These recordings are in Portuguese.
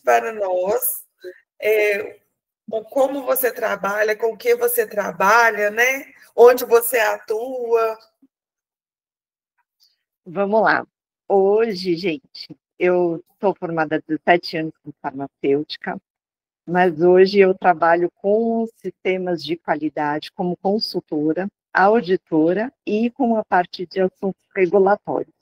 para nós, com como você trabalha, com o que você trabalha, né? Onde você atua. Vamos lá. Hoje, gente, eu sou formada há 17 anos em farmacêutica, mas hoje eu trabalho com sistemas de qualidade como consultora, auditora e com a parte de assuntos regulatórios.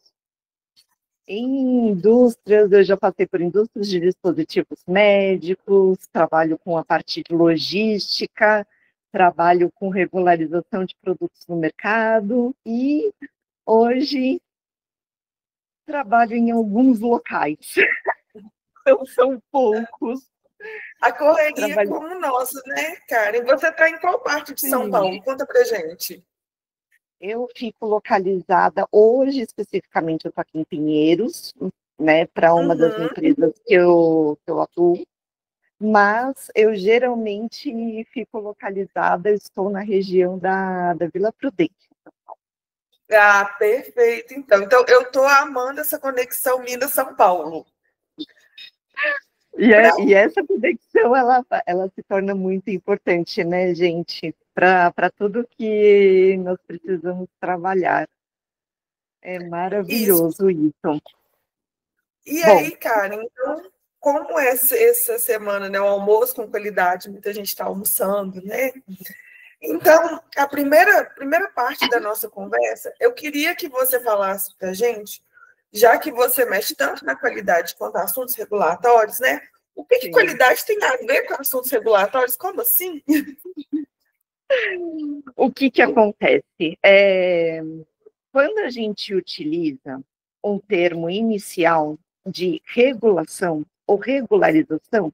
Em indústrias, eu já passei por indústrias de dispositivos médicos, trabalho com a parte de logística, trabalho com regularização de produtos no mercado e hoje trabalho em alguns locais. Não são poucos. A correria é como nossa, né, Karen? Você está em qual parte de São Paulo? Conta pra gente. Eu fico localizada, hoje especificamente eu estou aqui em Pinheiros, né, para uma das empresas que eu atuo, mas eu geralmente fico localizada, estou na região da Vila Prudente. Ah, perfeito, então. Então, eu estou amando essa conexão Minas-São Paulo. E essa conexão, ela se torna muito importante, né, gente? Para tudo que nós precisamos trabalhar. É maravilhoso isso. E aí, Karen, então, como essa semana, né, o almoço com qualidade, muita gente está almoçando, né? Então, a primeira parte da nossa conversa, eu queria que você falasse para a gente, já que você mexe tanto na qualidade quanto assuntos regulatórios, né? O que qualidade tem a ver com assuntos regulatórios? Como assim? O que acontece? Quando a gente utiliza um termo inicial de regulação ou regularização,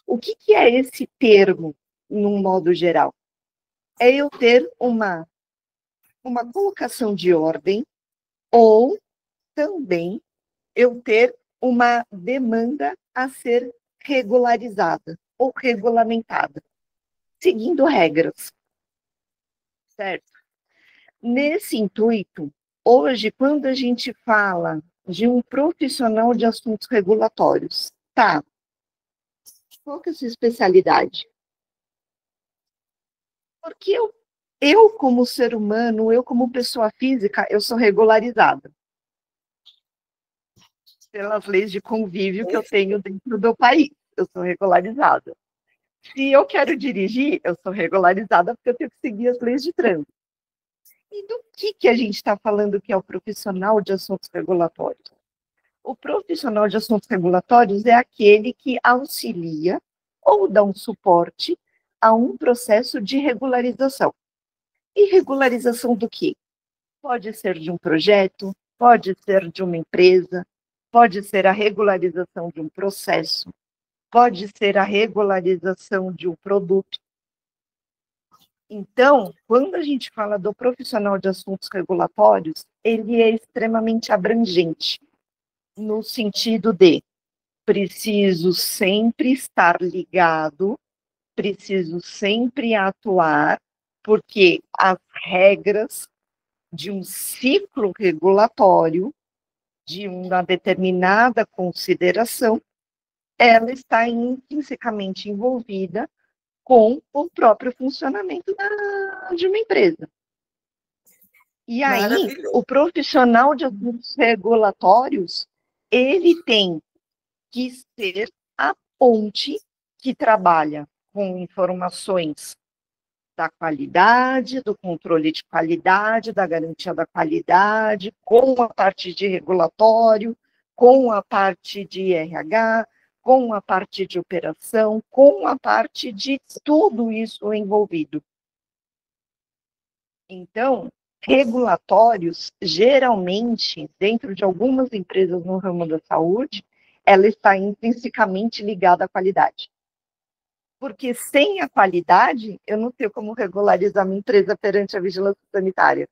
o que é esse termo, num modo geral? É eu ter uma colocação de ordem ou também eu ter uma demanda a ser regularizada ou regulamentada, seguindo regras, certo? Nesse intuito, hoje, quando a gente fala de um profissional de assuntos regulatórios, tá? Qual que é a sua especialidade? Porque eu como ser humano, eu como pessoa física, eu sou regularizada pelas leis de convívio que eu tenho dentro do país. Eu sou regularizada. Se eu quero dirigir, eu sou regularizada porque eu tenho que seguir as leis de trânsito. E do que a gente está falando que é o profissional de assuntos regulatórios? O profissional de assuntos regulatórios é aquele que auxilia ou dá um suporte a um processo de regularização. E regularização do quê? Pode ser de um projeto, pode ser de uma empresa, pode ser a regularização de um processo, pode ser a regularização de um produto. Então, quando a gente fala do profissional de assuntos regulatórios, ele é extremamente abrangente, no sentido de preciso sempre estar ligado, preciso sempre atuar, porque as regras de um ciclo regulatório, de uma determinada consideração, ela está intrinsecamente envolvida com o próprio funcionamento de uma empresa. E aí, o profissional de assuntos regulatórios, ele tem que ser a ponte que trabalha com informações da qualidade, do controle de qualidade, da garantia da qualidade, com a parte de regulatório, com a parte de RH, com a parte de operação, com a parte de tudo isso envolvido. Então, regulatórios, geralmente, dentro de algumas empresas no ramo da saúde, ela está intrinsecamente ligada à qualidade. Porque sem a qualidade, eu não tenho como regularizar minha empresa perante a vigilância sanitária.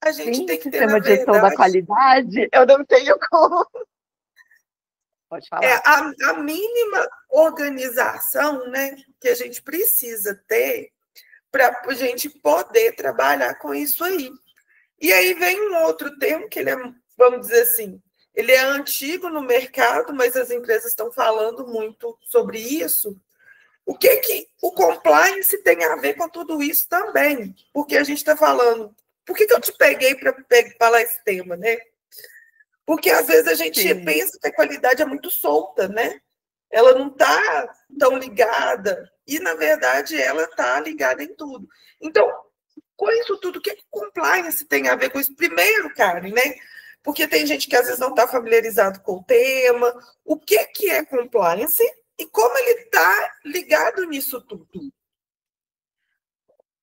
A gente sem tem que ter, sistema na de gestão da qualidade, eu não tenho como. Pode falar. A mínima organização, né, que a gente precisa ter para a gente poder trabalhar com isso aí. E aí vem um outro termo que ele é, vamos dizer assim, ele é antigo no mercado, mas as empresas estão falando muito sobre isso. O que o compliance tem a ver com tudo isso também? Porque a gente está falando. Por que eu te peguei para falar esse tema, né? Porque às vezes a gente pensa que a qualidade é muito solta, né? Ela não está tão ligada, e na verdade ela está ligada em tudo. Então, com isso tudo, o que compliance tem a ver com isso? Primeiro, Karen, né? Porque tem gente que às vezes não está familiarizado com o tema. O que é compliance e como ele está ligado nisso tudo?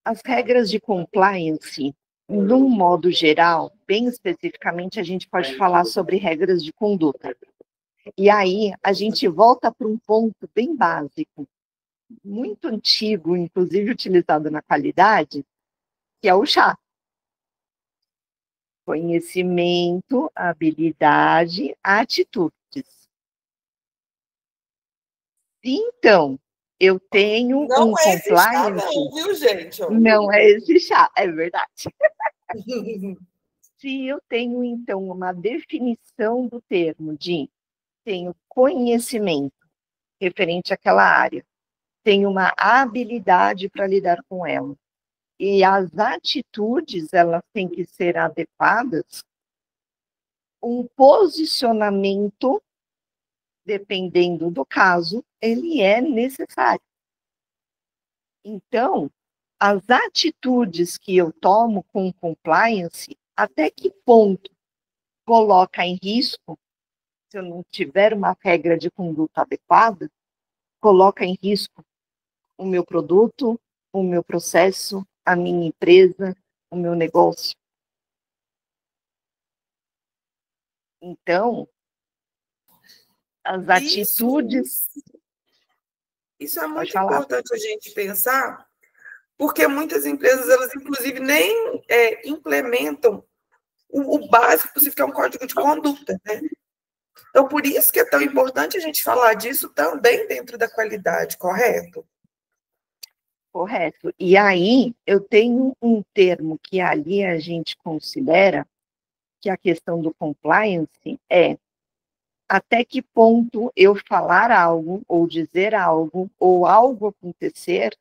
As regras de compliance, num modo geral, bem especificamente, a gente pode falar sobre regras de conduta. E aí a gente volta para um ponto bem básico, muito antigo, inclusive utilizado na qualidade, que é o chá. Conhecimento, habilidade, atitudes. Então, eu tenho não um é esse chá, compliance. não, viu, gente? Não é esse chá, é verdade. Se eu tenho, então, uma definição do termo de tenho conhecimento referente àquela área, tenho uma habilidade para lidar com ela, e as atitudes, elas têm que ser adequadas, um posicionamento, dependendo do caso, ele é necessário. Então, as atitudes que eu tomo com compliance, até que ponto coloca em risco, se eu não tiver uma regra de conduta adequada, coloca em risco o meu produto, o meu processo, a minha empresa, o meu negócio. Então, as atitudes... Isso é muito importante a gente pensar, porque muitas empresas, elas inclusive nem implementam o básico para você ficar um código de conduta, né? Então, por isso que é tão importante a gente falar disso também dentro da qualidade, correto? Correto. E aí, eu tenho um termo que ali a gente considera que a questão do compliance é até que ponto eu falar algo, ou dizer algo, ou algo acontecer,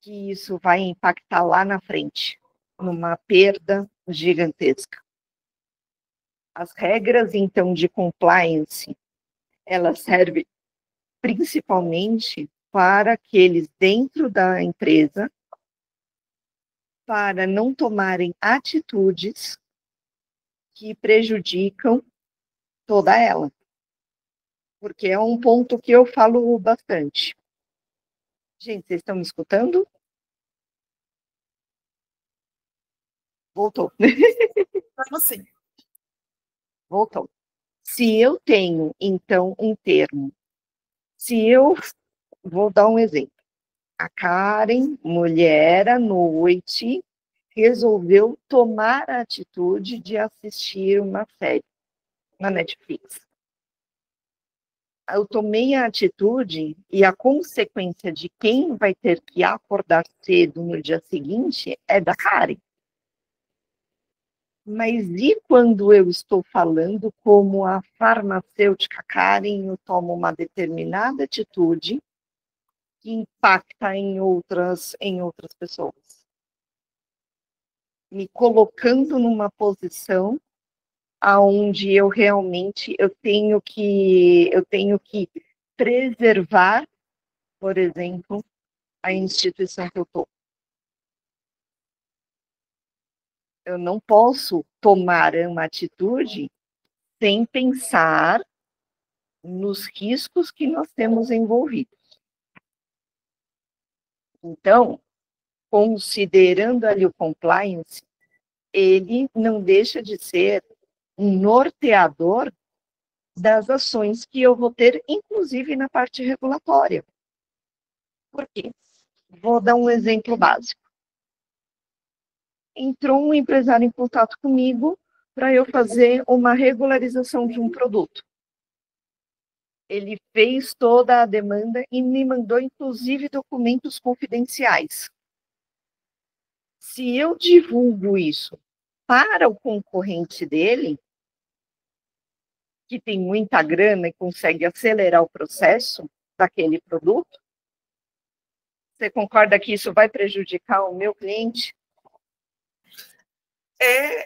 que isso vai impactar lá na frente, numa perda gigantesca. As regras, então, de compliance, elas servem principalmente para aqueles dentro da empresa, para não tomarem atitudes que prejudicam toda ela. Porque é um ponto que eu falo bastante. Gente, vocês estão me escutando? Voltou. Mas, assim, Voltou. Se eu tenho, então, um termo, se eu vou dar um exemplo. A Karen, mulher à noite, resolveu tomar a atitude de assistir uma série na Netflix. Eu tomei a atitude e a consequência de quem vai ter que acordar cedo no dia seguinte é da Karen. Mas e quando eu estou falando como a farmacêutica Karen, eu tomo uma determinada atitude que impacta em outras pessoas? Me colocando numa posição aonde eu realmente eu tenho que preservar, por exemplo, a instituição que eu estou. Eu não posso tomar uma atitude sem pensar nos riscos que nós temos envolvidos. Então, considerando ali o compliance, ele não deixa de ser um norteador das ações que eu vou ter, inclusive na parte regulatória. Por quê? Vou dar um exemplo básico. Entrou um empresário em contato comigo para eu fazer uma regularização de um produto. Ele fez toda a demanda e me mandou, inclusive, documentos confidenciais. Se eu divulgo isso para o concorrente dele, que tem muita grana e consegue acelerar o processo daquele produto? Você concorda que isso vai prejudicar o meu cliente?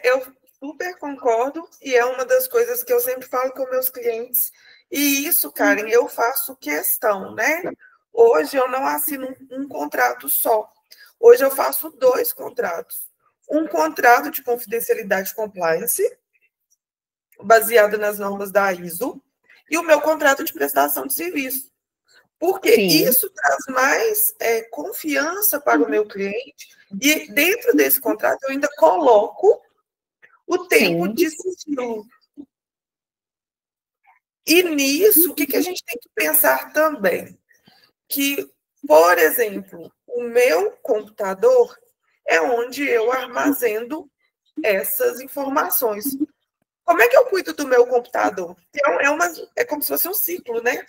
Eu super concordo, e é uma das coisas que eu sempre falo com meus clientes. E isso, Karen, eu faço questão, né? Hoje eu não assino um contrato só. Hoje eu faço 2 contratos. Um contrato de confidencialidade compliance, baseado nas normas da ISO, e o meu contrato de prestação de serviço. Porque Sim. isso traz mais confiança para o meu cliente, e dentro desse contrato eu ainda coloco o tempo Sim. de sigilo. E nisso, o que a gente tem que pensar também? Que, por exemplo, o meu computador é onde eu armazeno essas informações. Como é que eu cuido do meu computador? É como se fosse um ciclo, né?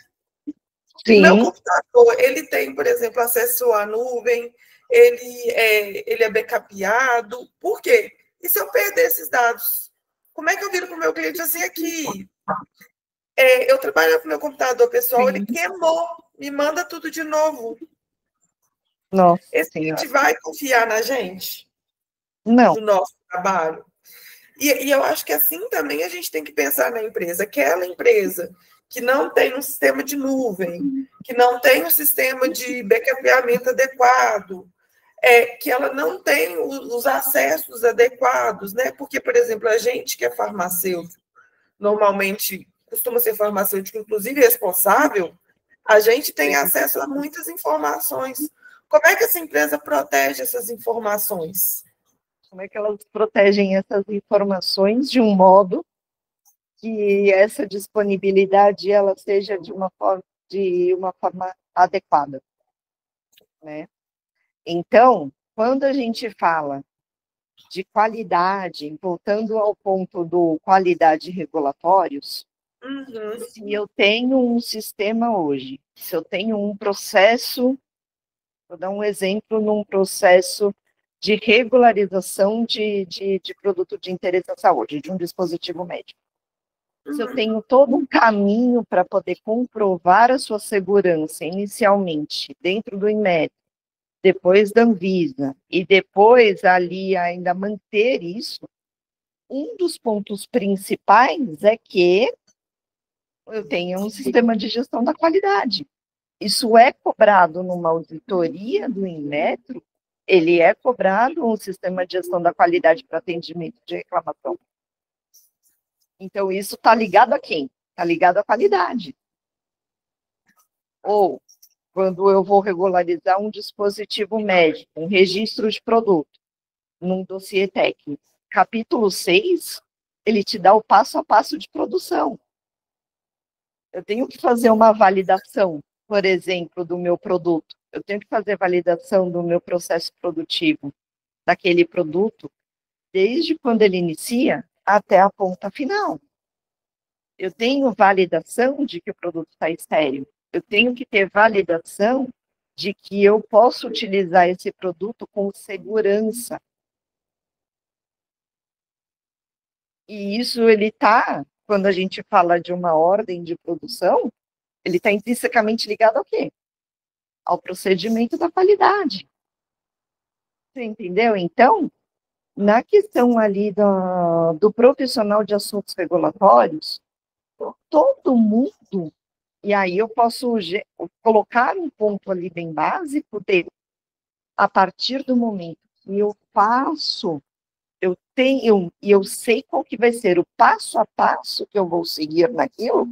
Sim. O meu computador, ele tem, por exemplo, acesso à nuvem, ele é backupado. Por quê? E se eu perder esses dados? Como é que eu viro para o meu cliente assim aqui? Eu trabalho com o meu computador pessoal, ele queimou, me manda tudo de novo. Nossa Esse Senhora. cliente vai confiar na gente? Não. No nosso trabalho? E eu acho que assim também a gente tem que pensar na empresa. Aquela empresa que não tem um sistema de nuvem, que não tem um sistema de backupeamento adequado, que ela não tem os acessos adequados, né? Porque, por exemplo, a gente que é farmacêutico, normalmente costuma ser farmacêutico, inclusive responsável, a gente tem acesso a muitas informações. Como é que essa empresa protege essas informações? Como é que elas protegem essas informações de um modo que essa disponibilidade ela seja de uma forma adequada, né? Então, quando a gente fala de qualidade, voltando ao ponto do qualidade e regulatórios, se eu tenho um sistema hoje, se eu tenho um processo, vou dar um exemplo num processo de regularização de produto de interesse à saúde, de um dispositivo médico. Se eu tenho todo um caminho para poder comprovar a sua segurança inicialmente dentro do Inmetro, depois da Anvisa, e depois ali ainda manter isso, um dos pontos principais é que eu tenha um sistema de gestão da qualidade. Isso é cobrado numa auditoria do Inmetro, ele é cobrado um sistema de gestão da qualidade para atendimento de reclamação. Então, isso está ligado a quem? Está ligado à qualidade. Ou, quando eu vou regularizar um dispositivo médico, um registro de produto, num dossiê técnico, capítulo 6, ele te dá o passo a passo de produção. Eu tenho que fazer uma validação, por exemplo, do meu produto. Eu tenho que fazer validação do meu processo produtivo, daquele produto, desde quando ele inicia até a ponta final. Eu tenho validação de que o produto está estéril. Eu tenho que ter validação de que eu posso utilizar esse produto com segurança. E isso ele está, quando a gente fala de uma ordem de produção, ele está intrinsecamente ligado ao quê? Ao procedimento da qualidade. Você entendeu? Então, na questão ali do profissional de assuntos regulatórios, todo mundo, e aí eu posso colocar um ponto ali bem básico de, a partir do momento que eu faço, eu tenho, e eu sei qual que vai ser o passo a passo que eu vou seguir naquilo,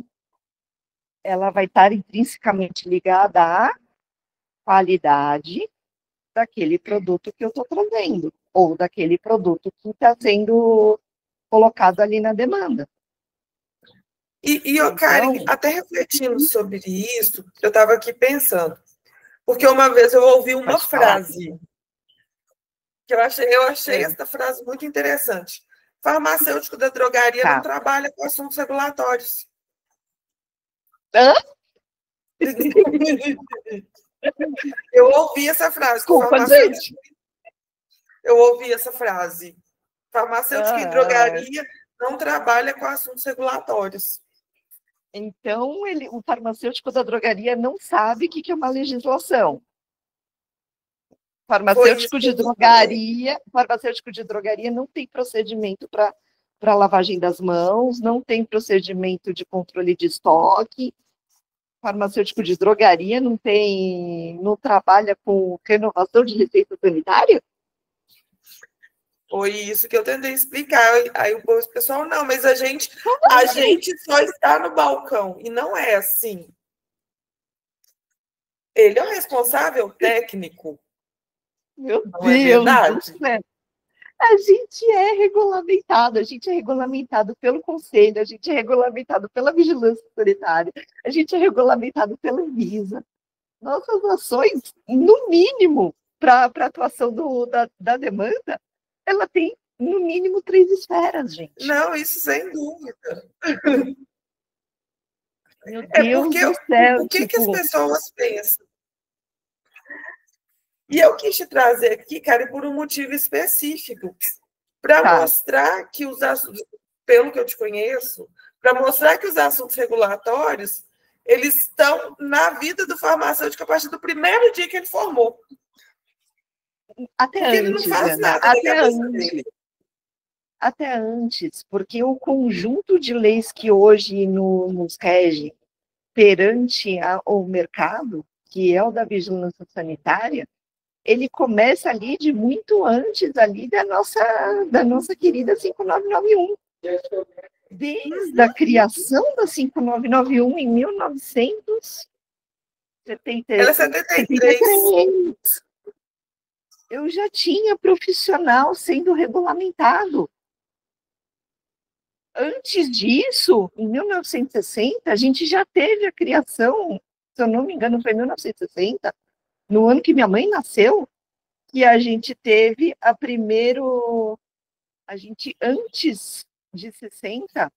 ela vai estar intrinsecamente ligada à qualidade daquele produto que eu estou trazendo, ou daquele produto que está sendo colocado ali na demanda. Karen, Então, até refletindo sobre isso, eu estava aqui pensando, porque uma vez eu ouvi uma frase, que eu achei essa frase muito interessante. Farmacêutico da drogaria não trabalha com assuntos regulatórios. Hã? Eu ouvi essa frase. Desculpa, gente. Eu ouvi essa frase. Farmacêutico e drogaria não trabalha com assuntos regulatórios. Então, o farmacêutico da drogaria não sabe o que é uma legislação. Farmacêutico de drogaria não tem procedimento para lavagem das mãos, não tem procedimento de controle de estoque. Farmacêutico de drogaria não trabalha com renovação de receita sanitária? Foi isso que eu tentei explicar. Aí o pessoal, não, mas a gente só está no balcão. E não é assim. Ele é o responsável técnico. Meu Deus do céu. A gente é regulamentado pelo Conselho, a gente é regulamentado pela Vigilância Sanitária, a gente é regulamentado pela Anvisa. Nossas ações, no mínimo, para a atuação da demanda, ela tem, no mínimo, 3 esferas, gente. Não, isso sem dúvida. Meu Deus do céu. O que as pessoas pensam? E eu quis te trazer aqui, cara, por um motivo específico, para mostrar que os assuntos, pelo que eu te conheço, para mostrar que os assuntos regulatórios, eles estão na vida do farmacêutico a partir do primeiro dia que ele formou. Até antes, ele não faz nada até antes, porque o conjunto de leis que hoje nos rege perante o mercado, que é o da vigilância sanitária, ele começa ali de muito antes ali da nossa querida 5991. Desde a criação da 5991 em 1973. Ela é 73. Eu já tinha profissional sendo regulamentado. Antes disso, em 1960, a gente já teve a criação, se eu não me engano, foi em 1960, no ano que minha mãe nasceu, que a gente teve antes de 60,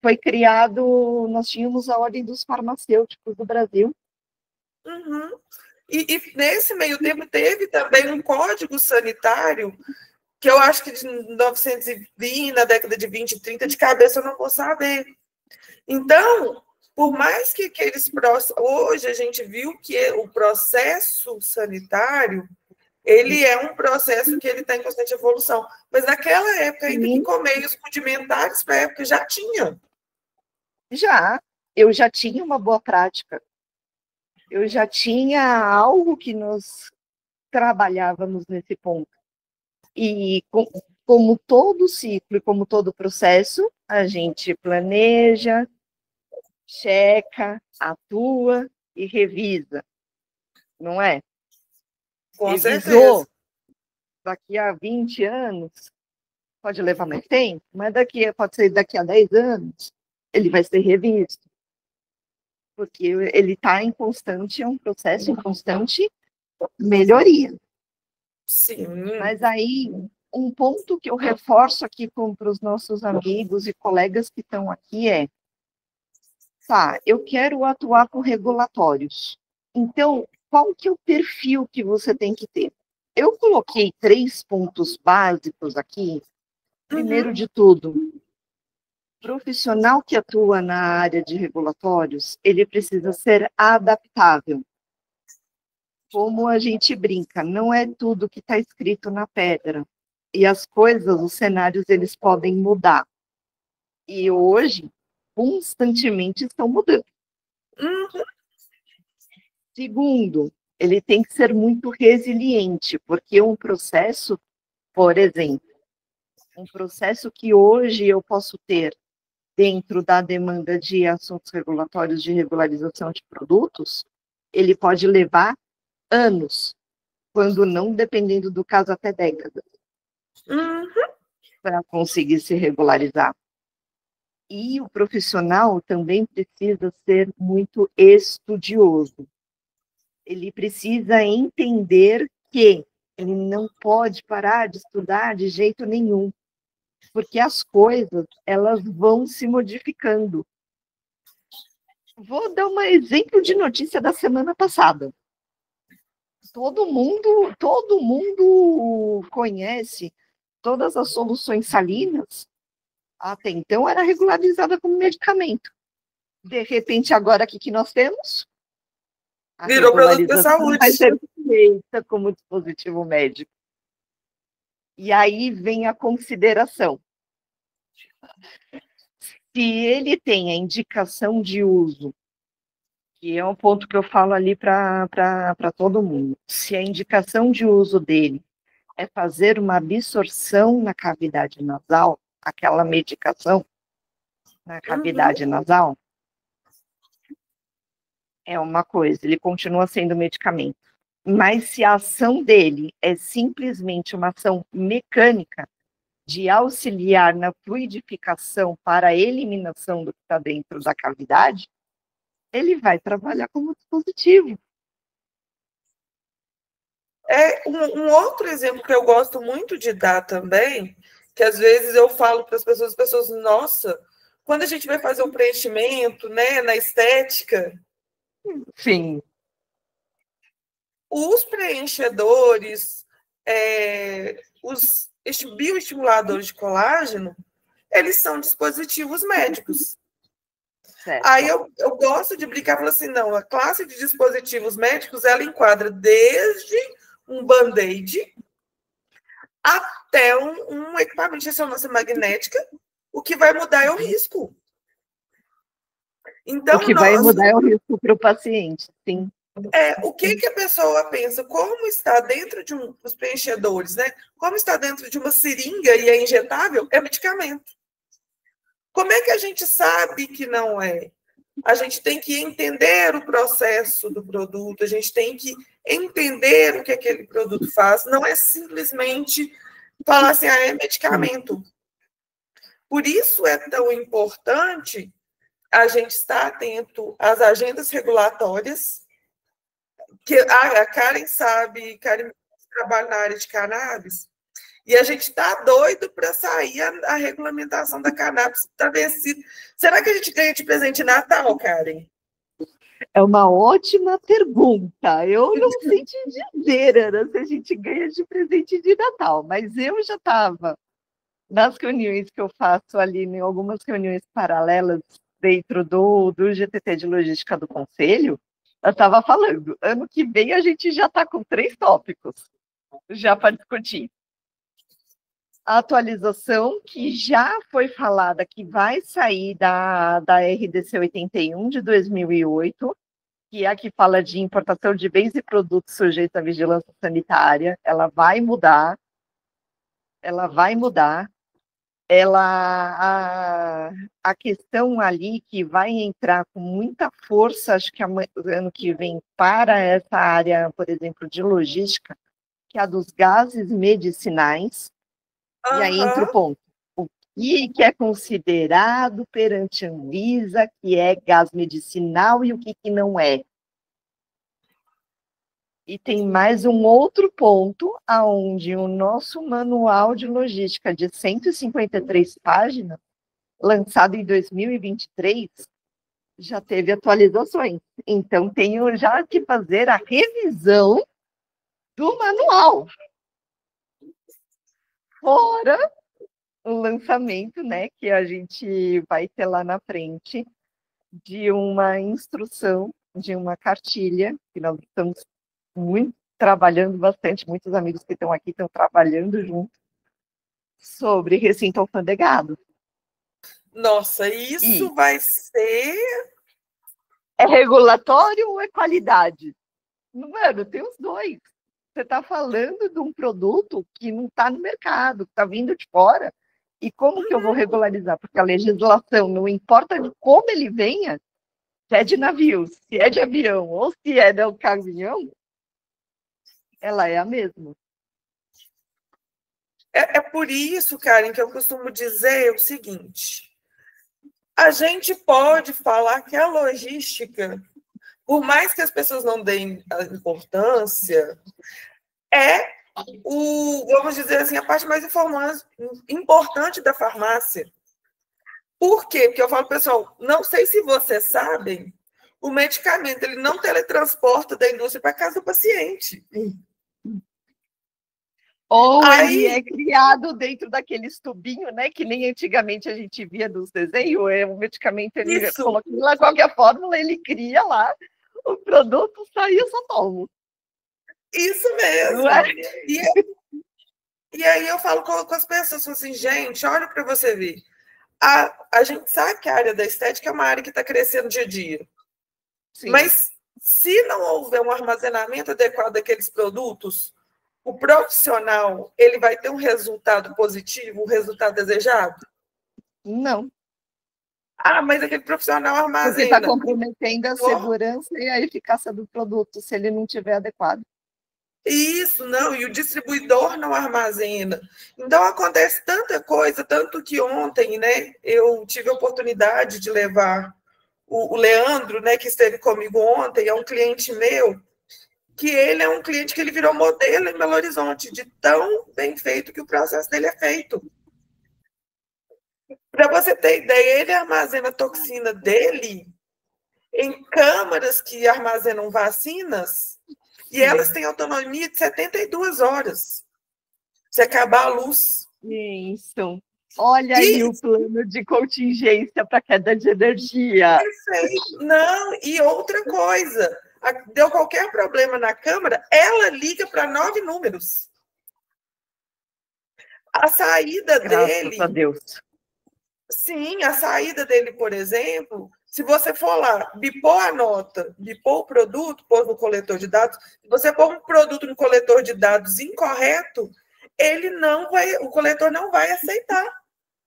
foi criado, nós tínhamos a Ordem dos Farmacêuticos do Brasil. Uhum. E nesse meio tempo teve também um código sanitário, que eu acho que de 1920, na década de 20 e 30, de cabeça eu não vou saber. Então, por mais que hoje a gente viu que o processo sanitário, ele é um processo que ele está em constante evolução. Mas naquela época, ainda que com meios rudimentares, para a época já tinha. Eu já tinha uma boa prática. Eu já tinha algo que nós trabalhávamos nesse ponto. E como todo ciclo e como todo processo, a gente planeja, checa, atua e revisa, não é? Com Revisou certeza. Daqui a 20 anos, pode levar mais tempo, mas pode ser daqui a 10 anos, ele vai ser revisto. Porque ele está em constante, é um processo em constante melhoria. Sim. Mas aí, um ponto que eu reforço aqui para os nossos amigos e colegas que estão aqui eu quero atuar com regulatórios. Então, qual que é o perfil que você tem que ter? Eu coloquei 3 pontos básicos aqui. Primeiro de tudo, profissional que atua na área de regulatórios, ele precisa ser adaptável. Como a gente brinca, não é tudo que está escrito na pedra. E as coisas, os cenários, eles podem mudar. E hoje, constantemente estão mudando. Segundo, ele tem que ser muito resiliente, porque um processo, por exemplo, um processo que hoje eu posso ter dentro da demanda de assuntos regulatórios de regularização de produtos, ele pode levar anos, quando não, dependendo do caso, até décadas, para conseguir se regularizar. E o profissional também precisa ser muito estudioso. Ele precisa entender que ele não pode parar de estudar de jeito nenhum, porque as coisas, elas vão se modificando. Vou dar um exemplo de notícia da semana passada. Todo mundo conhece todas as soluções salinas, até então era regularizada como medicamento. De repente, agora, o que nós temos? A Virou produto da saúde. Vai ser feita como dispositivo médico. E aí vem a consideração. Se ele tem a indicação de uso, que é um ponto que eu falo ali para todo mundo, se a indicação de uso dele é fazer uma absorção na cavidade nasal, aquela medicação na cavidade nasal, é uma coisa, ele continua sendo medicamento. Mas se a ação dele é simplesmente uma ação mecânica de auxiliar na fluidificação para a eliminação do que está dentro da cavidade, ele vai trabalhar como dispositivo. Um outro exemplo que eu gosto muito de dar também, que às vezes eu falo para as pessoas, nossa, quando a gente vai fazer um preenchimento, né, na estética, sim, os preenchedores, os bioestimuladores de colágeno, eles são dispositivos médicos. certo. Aí eu gosto de brincar, falando assim, não, a classe de dispositivos médicos, ela enquadra desde um band-aid até um equipamento de ressonância magnética. O que vai mudar é o risco. Então, o que vai mudar é o risco para o paciente, sim. O que a pessoa pensa? Como está dentro de os preenchedores, né? Como está dentro de uma seringa e é injetável? É medicamento. Como é que a gente sabe que não é? A gente tem que entender o processo do produto, a gente tem que entender o que aquele produto faz. Não é simplesmente falar assim, é medicamento. Por isso é tão importante a gente estar atento às agendas regulatórias, que a Karen sabe, Karen trabalha na área de cannabis, e a gente está doido para sair a regulamentação da cannabis, está vencida. Será que a gente ganha de presente de Natal, Karen? É uma ótima pergunta. Eu não sei te dizer, Ana, se a gente ganha de presente de Natal, mas eu já estava nas reuniões que eu faço ali, em algumas reuniões paralelas dentro do GTT de Logística do Conselho, eu estava falando, ano que vem a gente já está com 3 tópicos já para discutir. A atualização que já foi falada, que vai sair da RDC 81 de 2008, que é a que fala de importação de bens e produtos sujeitos à vigilância sanitária, ela vai mudar. A questão ali que vai entrar com muita força, acho que ano que vem, para essa área, por exemplo, de logística, que é a dos gases medicinais. E aí entra o ponto. O que é considerado perante a Anvisa, que é gás medicinal e o que não é. E tem mais um outro ponto, onde o nosso manual de logística de 153 páginas, lançado em 2023, já teve atualizações. Então, tenho já que fazer a revisão do manual. Fora o lançamento, né, que a gente vai ter lá na frente, de uma instrução, de uma cartilha, que nós estamos trabalhando bastante, muitos amigos que estão aqui estão trabalhando junto, sobre recinto alfandegado. Nossa, isso vai ser... É regulatório ou é qualidade? Mano, tem os dois. Você está falando de um produto que não está no mercado, que está vindo de fora, e como que eu vou regularizar? Porque a legislação, não importa de como ele venha, se é de navio, se é de avião, ou se é de um caminhão, ela é a mesma. É por isso, Karen, que eu costumo dizer o seguinte: a gente pode falar que a logística, por mais que as pessoas não deem a importância, vamos dizer assim, a parte mais importante da farmácia. Por quê? Porque eu falo, pessoal, não sei se vocês sabem, o medicamento ele não teletransporta da indústria para casa do paciente. Ou Aí, ele é criado dentro daqueles tubinhos, né? Que nem antigamente a gente via nos desenhos. É um medicamento, ele isso, coloca lá qualquer fórmula, ele cria lá o produto, sai e eu só tomo. isso Não é? mesmo. E aí eu falo com as pessoas assim, gente, olha para você ver. A gente sabe que a área da estética é uma área que está crescendo dia a dia. Sim. Mas se não houver um armazenamento adequado daqueles produtos, o profissional ele vai ter um resultado positivo, um resultado desejado? Não. Ah, mas aquele profissional Porque está armazena. comprometendo a segurança e a eficácia do produto, se ele não tiver adequado. Isso, não, e o distribuidor não armazena. Então acontece tanta coisa, tanto que ontem, né, eu tive a oportunidade de levar o Leandro, né, que esteve comigo ontem, é um cliente meu, que ele é um cliente que ele virou modelo em Belo Horizonte, de tão bem feito que o processo dele é feito. Para você ter ideia, ele armazena a toxina dele em câmaras que armazenam vacinas e elas têm autonomia de 72 horas. Se acabar a luz. Isso. Olha aí E, o plano de contingência para queda de energia. perfeito. Não, e outra coisa, deu qualquer problema na câmara, ela liga para 9 números. A saída Graças a dele, Deus. sim, a saída dele, por exemplo, se você for lá, bipou a nota, bipou o produto, pôs no coletor de dados, se você pôr um produto no coletor de dados incorreto, ele não vai, o coletor não vai aceitar.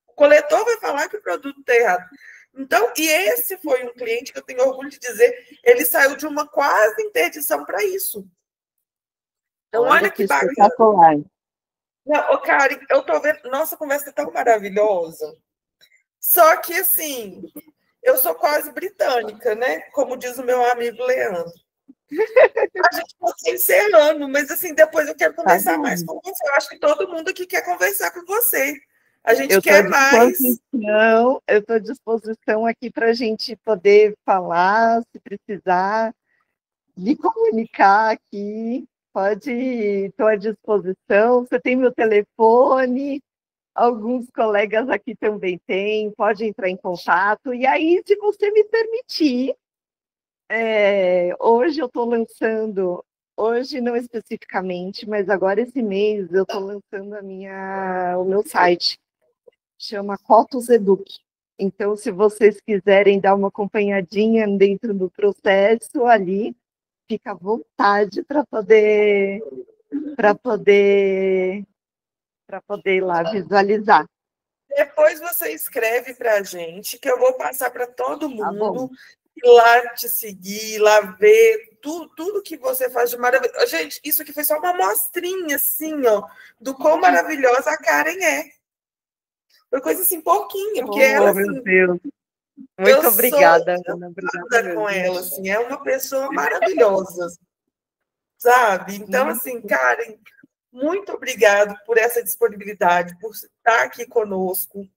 O coletor vai falar que o produto está errado. Então, e esse foi um cliente que eu tenho orgulho de dizer, ele saiu de uma quase interdição para isso. Então, olha que bacana. Espetacular. Não, Karen, eu tô vendo, nossa conversa é tão maravilhosa. Só que, assim, eu sou quase britânica, né? Como diz o meu amigo Leandro. A gente está encerrando, mas, assim, depois eu quero conversar mais com você. Eu acho que todo mundo aqui quer conversar com você. A gente quer mais. Eu estou à disposição aqui para a gente poder falar, se precisar, me comunicar aqui. Pode, estou à disposição. Você tem meu telefone, alguns colegas aqui também têm, pode entrar em contato. E aí, se você me permitir, hoje eu estou lançando, hoje não especificamente, mas agora esse mês eu estou lançando o meu site. Chama Cotos Educ. Então, se vocês quiserem dar uma acompanhadinha dentro do processo ali, fica à vontade para poder ir lá visualizar. Depois você escreve para a gente, que eu vou passar para todo mundo, Tá, ir lá te seguir, lá ver tudo que você faz de maravilhoso. Gente, isso aqui foi só uma amostrinha, assim, ó, do quão maravilhosa a Karen é. Foi coisa assim, pouquinha, porque ela, assim, meu Deus. eu Muito sou obrigada, Ana. Obrigada com mesmo. ela, assim, é uma pessoa maravilhosa, sabe? Então, assim, Karen, muito obrigado por essa disponibilidade, por estar aqui conosco,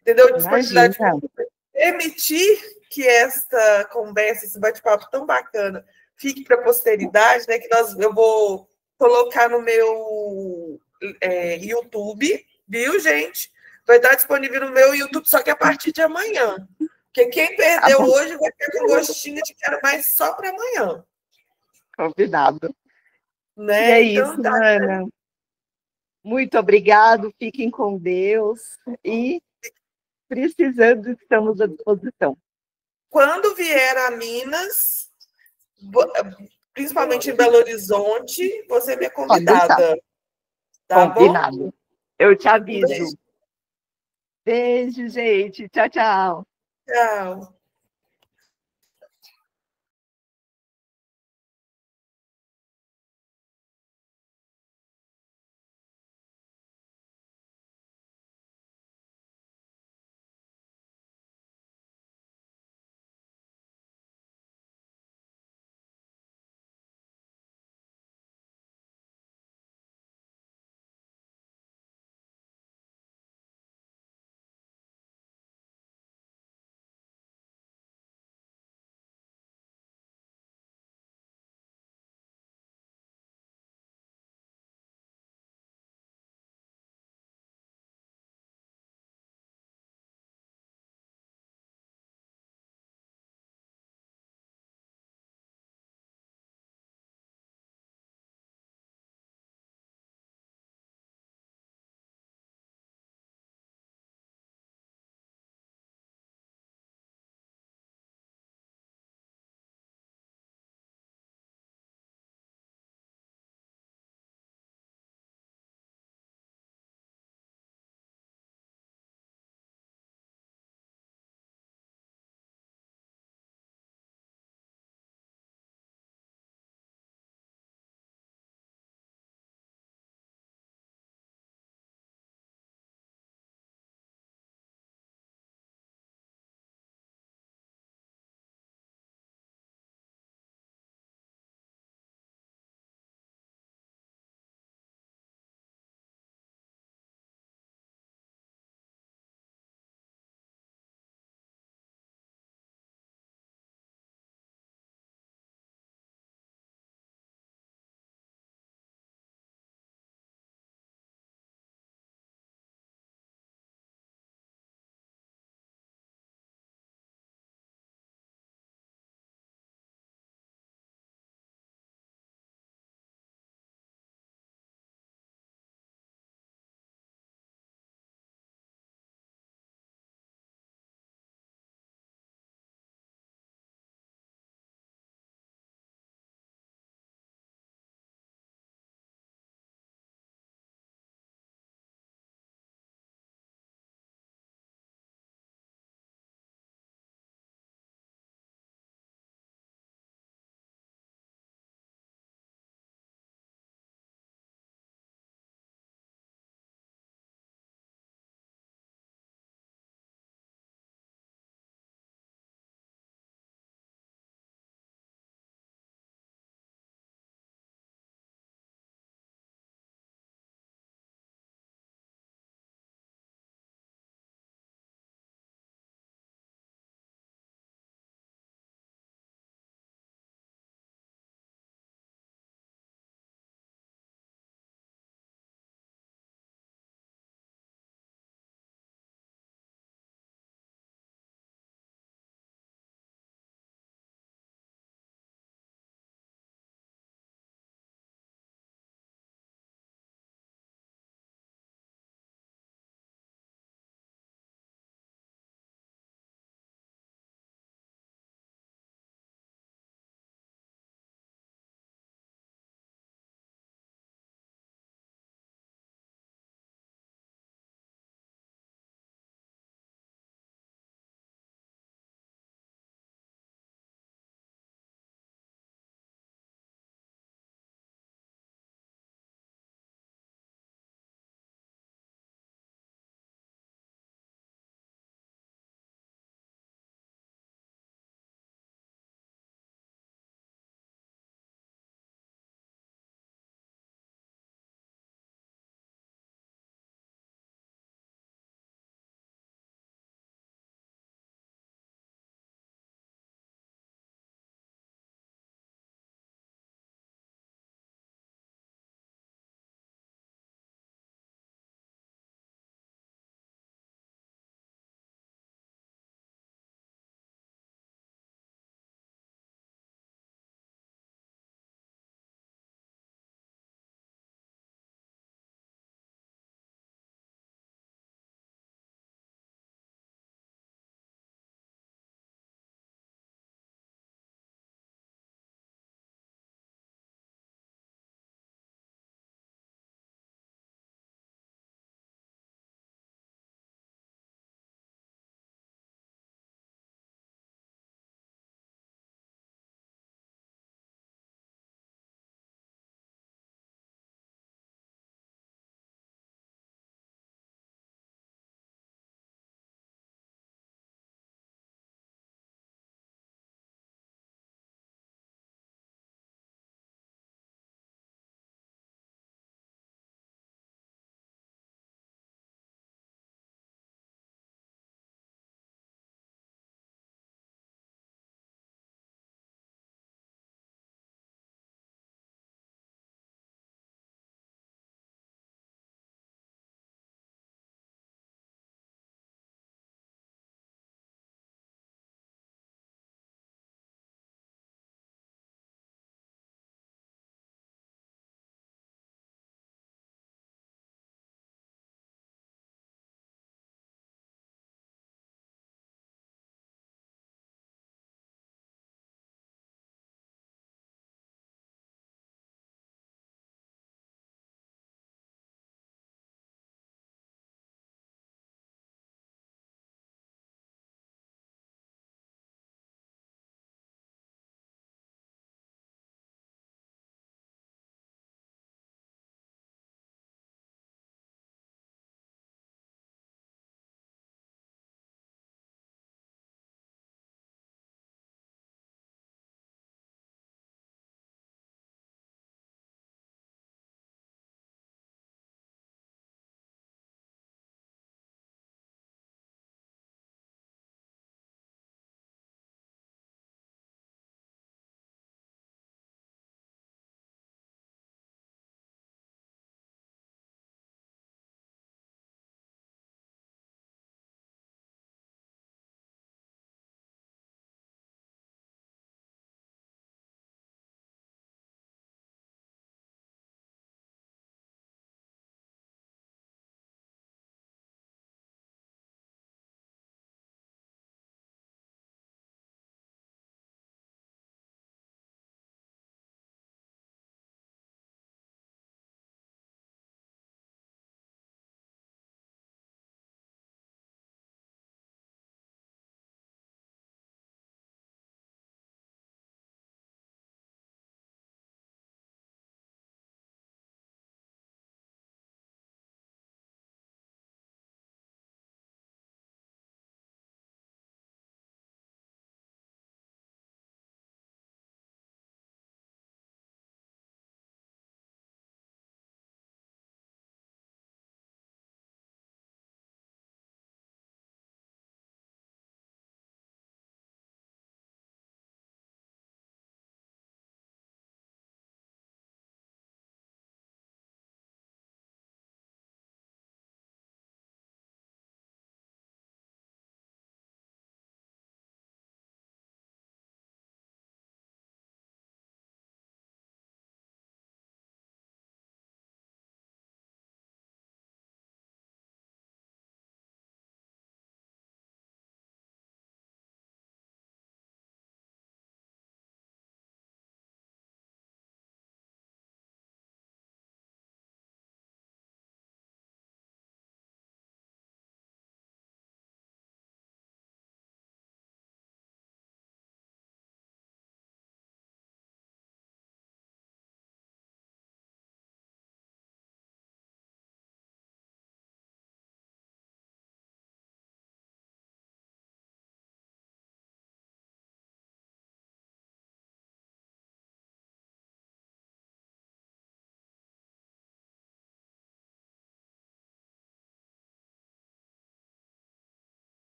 entendeu? Disponibilidade por permitir que esta conversa, esse bate-papo tão bacana, fique para a posteridade, né? Que eu vou colocar no meu YouTube, viu, gente? Vai estar disponível no meu YouTube, só que a partir de amanhã. Porque quem perdeu hoje vai ter um gostinho de quero mais só para amanhã. Convidado. Né? E é então, isso, Ana. Muito obrigado, fiquem com Deus e precisando, estamos à disposição. Quando vier a Minas, principalmente em Belo Horizonte, você é minha convidada. Tá Combinado. Bom? Eu te aviso. Beijo, gente. Tchau, tchau. Tchau.